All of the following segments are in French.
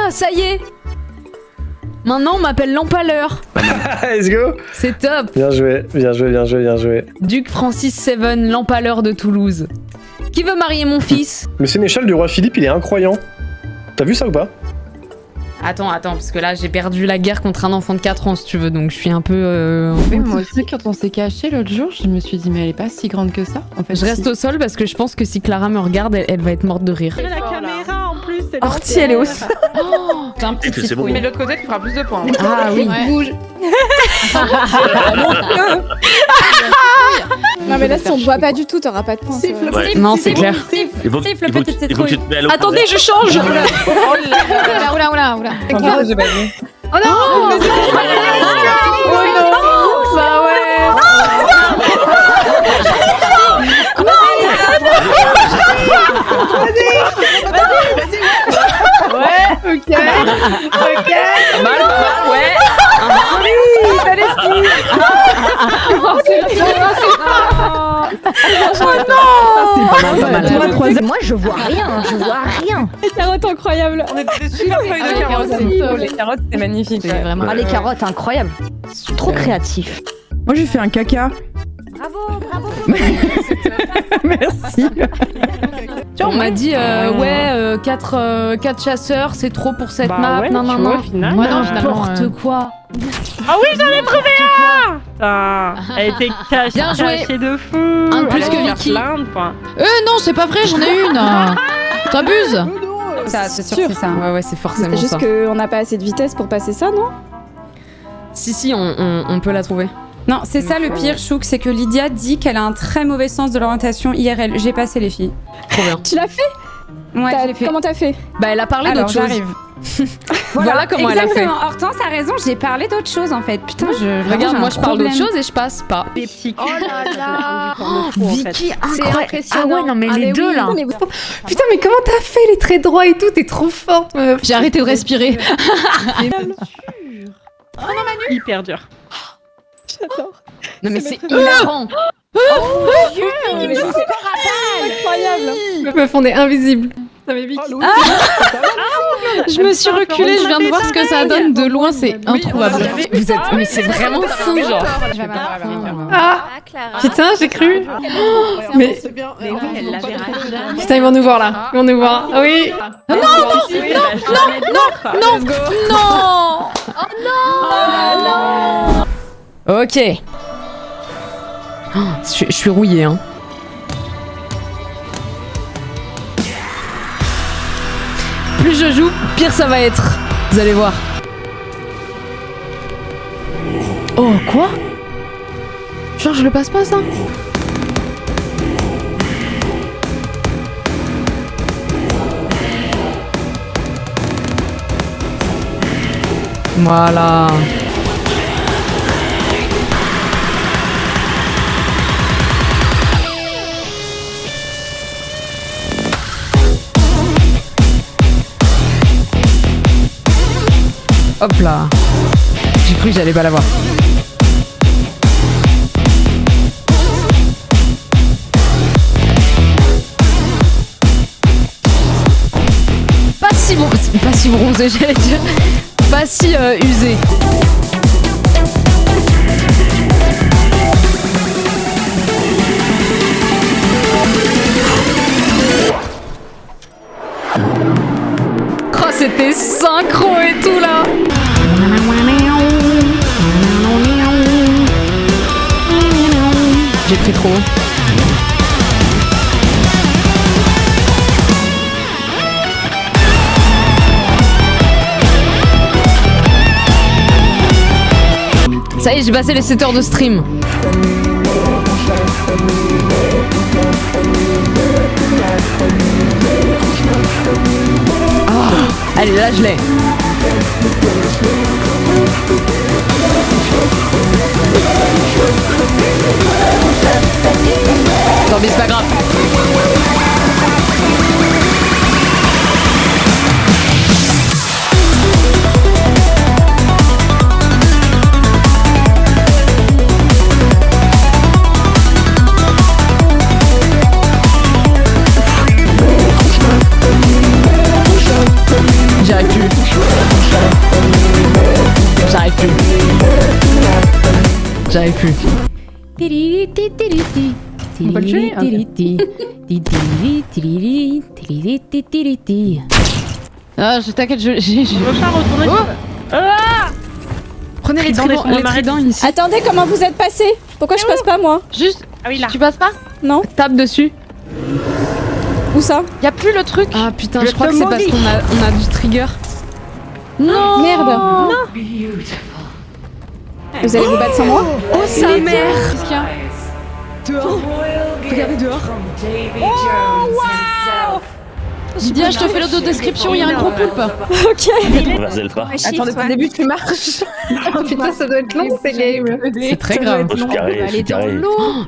Ah, ça y est. Maintenant, on m'appelle l'empaleur. Let's go. C'est top. Bien joué, bien joué, bien joué, bien joué. Duc Francis Seven, l'empaleur de Toulouse. Qui veut marier mon fils? Le sénéchal du roi Philippe, il est incroyant. T'as vu ça ou pas? Attends, parce que là, j'ai perdu la guerre contre un enfant de 4 ans, si tu veux, donc je suis un peu... Oui, moi aussi, quand on s'est caché l'autre jour, je me suis dit, mais elle est pas si grande que ça. En fait, Je reste au sol parce que je pense que si Clara me regarde, elle va être morte de rire. La caméra en plus, c'est Orti, elle est au sol. C'est un petit c'est bon. Mais de l'autre côté, tu feras plus de points. Ah oui. Bouge. Non mais là si on te voit pas du tout, t'auras pas de points. Ouais. Non, c'est clair. Il faut que tu te mets à l'opposé. Attendez, je change. Oula. Oh Oh non. Bah ouais. Ok. Mal, ouais. Pas mal. Moi je vois rien, Carotte incroyable. On était super feuilles de carottes. Les carottes, c'était magnifique. C'est vraiment... Ah les carottes, incroyable. Trop créatif. Moi j'ai fait un caca. Bravo. Merci. Tu vois, on m'a dit, 4 chasseurs, c'est trop pour cette map. Ouais, non. au final. Ouais, non, n'importe quoi. Ah oui, j'en ai trouvé un. Putain, elle était Bien joué. cachée de fou. Un de plus Elle que allait Vicky. faire plein de points. Non, c'est pas vrai, j'en ai une. T'abuses. Ça, c'est sûr que c'est ça. Ouais, c'est forcément C'est juste ça. qu'on n'a pas assez de vitesse pour passer ça, non? Si, on peut la trouver. Non, c'est ça le pire, Chouk, c'est que Lydia dit qu'elle a un très mauvais sens de l'orientation IRL. J'ai passé les filles. Trop bien. Tu l'as fait? Ouais, je l'ai fait. Comment t'as fait? Bah, elle a parlé Alors, d'autre chose. j'arrive. Voilà comment elle a fait. Exactement. Hortense a raison, j'ai parlé d'autre chose en fait. Putain, Regarde, moi je parle d'autre chose et je passe pas. Des petits Oh là là. Vicky, incroyable. Ah ouais, non mais les deux là. Mais Putain, mais comment t'as fait les traits droits et tout? T'es trop forte, meuf. J'ai arrêté de respirer. hyper dur. j'adore. Non, mais c'est hilarant. Incroyable. Meuf, on est invisible. Je me suis reculée, je viens de voir ce que ça donne de loin, c'est introuvable. Vous êtes, mais c'est vraiment fou, genre. Ah, putain, j'ai cru. Mais putain, ils vont nous voir là. Ils vont nous voir. Ah oui. Non. Ok. Oh, je suis rouillée, hein. Plus je joue, pire ça va être. Vous allez voir. Oh, quoi? Genre, je le passe pas, ça? Voilà. Hop là. J'ai cru que j'allais pas l'avoir. Pas si bronzé, j'allais dire. Pas si usé. Oh, c'était synchro et tout là. J'ai pris trop. Ça y est, j'ai passé les 7 heures de stream. Ah, allez, là je l'ai. Tant pis, c'est pas grave. J'y arrive plus. J'arrive plus. On peut le tuer? Ah, t'inquiète, j'ai... Je veux pas retourner. Prenez les tridents ici. Attendez, comment vous êtes passé? Pourquoi je passe pas moi? Juste, Ah oui, là. tu passes pas? Non. Tape dessus. Où ça? Y a plus le truc. Ah putain, je crois que c'est parce qu'on a du trigger. Non. Merde. Non. Vous allez vous battre sans moi? Oh sa mère. Qu'est-ce qu'il y a? Dehors. Regardez dehors. Lydia, je te fais l'auto-description, il y a un gros poulpe. Ok. On va Zelfa. Attendez, au début, tu marches. Putain, ça doit être long, c'est game. C'est très grave. Je suis carré, je suis carré.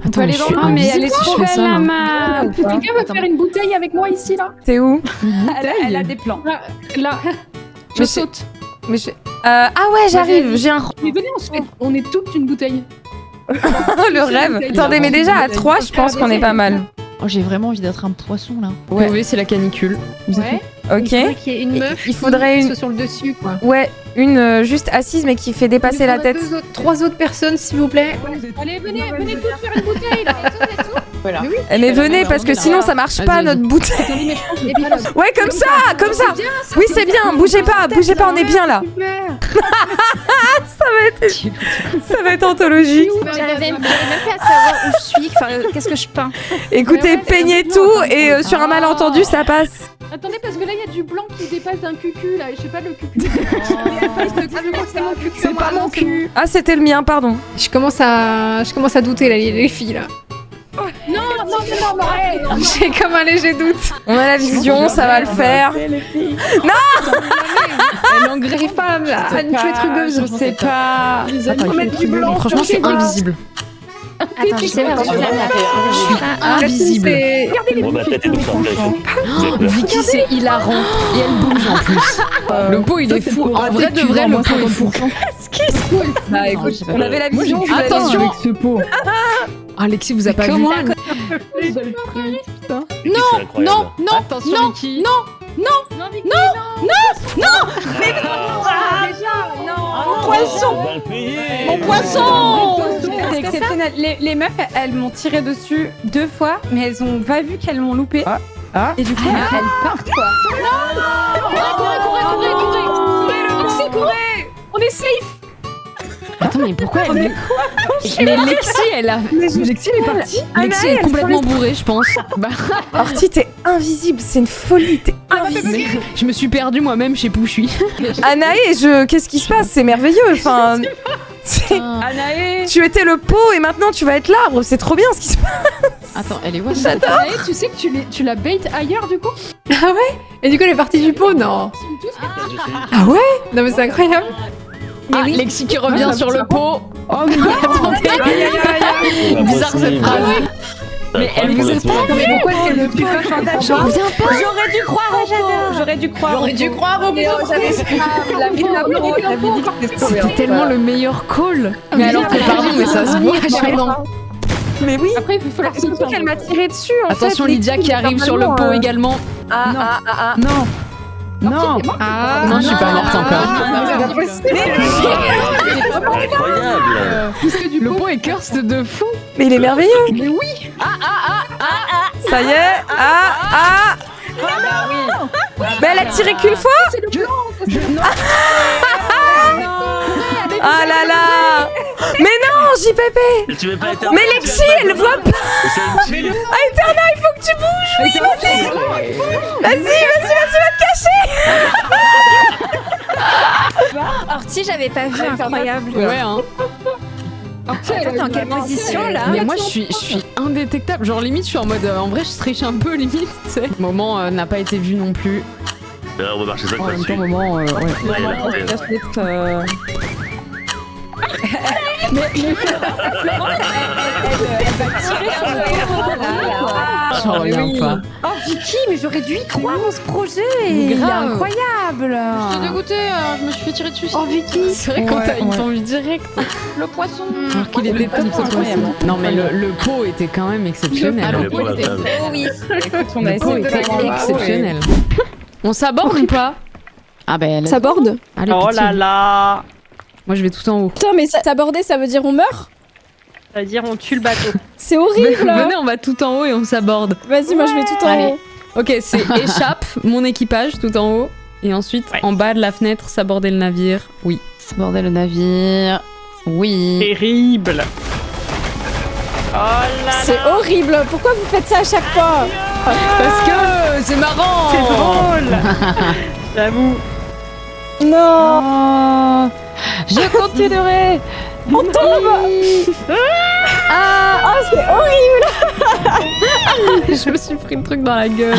On peut aller dans l'eau, mais elle est trop belle, la main. Quelqu'un va faire une bouteille avec moi ici, là? T'es où? Elle a des plans. Là. Je saute. Mais ah ouais, j'arrive. J'ai un. Mais venez, on est toutes une bouteille. le rêve. Attendez, mais déjà à 3, je pense qu'on est pas mal. Oh, j'ai vraiment envie d'être un poisson là. Ouais. Oui, c'est la canicule. Ouais. Ok. Il faudrait qu'il y ait une meuf. Il faudrait une. Sur le dessus, quoi. Ouais, une juste assise mais qui fait dépasser la tête. 3 autres personnes, s'il vous plaît. Allez, venez tous faire une bouteille, là. Voilà. Mais venez parce que sinon ça marche pas notre bouteille. Ouais, comme ça. Oui, c'est bien. Bougez pas, on est bien là. Ça va être anthologique. J'arrivais même pas à savoir où je suis, enfin, qu'est-ce que je peins. Écoutez, peignez tout et sur un malentendu ça passe. Attendez, parce que là, il y a du blanc qui dépasse d'un cucu, là. Je sais pas le cucu. C'est pas mon cul. Ah, c'était le mien, pardon. Je commence à douter, là, les filles, là. Non, arrête. J'ai comme un léger doute. On a la vision, ça va le faire. Elle n'engrive pas à une tuer trugueuse. Je sais pas. Franchement, je suis invisible. Attends, je sais pas. Je suis invisible. Bon, ma tête est donc en place. Vicky, c'est hilarant. Et elle bouge en plus. Le pot, il est fou. En vrai de vrai, le pot est fou. Bah écoute, on avait la vision. Attention avec ce pot. Alexis vous a pas vu. Non, Attention, Vicky. Mon poisson. C'est exceptionnel. Les meufs, elles m'ont tiré dessus 2 fois, mais elles ont pas vu qu'elles m'ont loupé. Et du coup, elles partent quoi. Courez. On est safe. Attends, mais pourquoi elle est Mais Lexi, elle a. Lexi, elle est partie. Lexi est complètement bourrée, je pense. Orti, t'es invisible, c'est une folie, t'es invisible. Je me suis perdue moi-même chez Pouchui. Anaë, qu'est-ce qui se passe? C'est merveilleux, enfin. Anaë. Tu étais le pot et maintenant tu vas être l'arbre, c'est trop bien ce qui se passe. Attends, elle est où? J'adore. Anaë, tu sais que tu la bait ailleurs du coup? Ah ouais? Et du coup elle est partie du pot? Non. Ah ouais? Non mais c'est incroyable. Ah, Lexi qui revient sur le pot. Oh mais attendez. Bizarre cette phrase. Mais elle vous espère. Mais pourquoi est-ce qu'elle ne tue pas Chantal? J'aurais dû croire au pot. J'aurais dû croire au pot. J'avais C'était tellement le meilleur call. Mais alors que pardon, mais ça se voit. Mais oui. Après il faut falloir Surtout qu'elle m'a tiré dessus. Attention, Lydia qui arrive sur le pot également. Non. Non, non, je suis pas morte encore. Incroyable. Le pot est cursed de fou. Mais il est merveilleux. Mais oui. Ça y est. Mais elle a tiré qu'une fois. Ah là là. Mais non, JPP. Tu veux pas être Mais Lexi, elle voit pas. Eterna, il faut que tu bouges. Oui, vas-y, va te cacher. Orti, j'avais pas vu, incroyable. Ouais, hein. T'es en quelle position là? Mais moi, je suis indétectable. Genre, limite, je suis en mode. En vrai, je triche un peu, limite. Tu sais. Le moment n'a pas été vu non plus. Là, on va marcher 5 En fois même dessus. temps, moment. Ouais. J'en reviens pas. Oh Vicky, mais j'aurais dû y croire dans ce projet. Il est Grave. incroyable. J'étais dégoûtée, je me suis fait tirer dessus. Oh Vicky. C'est vrai quand t'as une envie direct. le poisson. Alors qu'il était top ce poisson. Non mais le pot était quand même exceptionnel. Le pot était Oh oui. On a Le pot essayé de était exceptionnel. On s'aborde ou pas? Ah bah elle. Ça borde? Allez, Oh pitié. là là. Moi je vais tout en haut. Putain mais s'aborder ça veut dire on meurt? C'est-à-dire, on tue le bateau. C'est horrible. Venez, on va tout en haut et on s'aborde. Vas-y, moi je vais tout en haut. Ok, c'est échappe, mon équipage tout en haut. Et ensuite, en bas de la fenêtre, s'aborder le navire. Oui. S'aborder le navire. Oui. Terrible. Oh là là. C'est horrible. Pourquoi vous faites ça à chaque fois? Parce que c'est marrant. C'est drôle. J'avoue. Non. Je continuerai. On tombe. Ah, oh, c'est horrible. Je me suis pris le truc dans la gueule.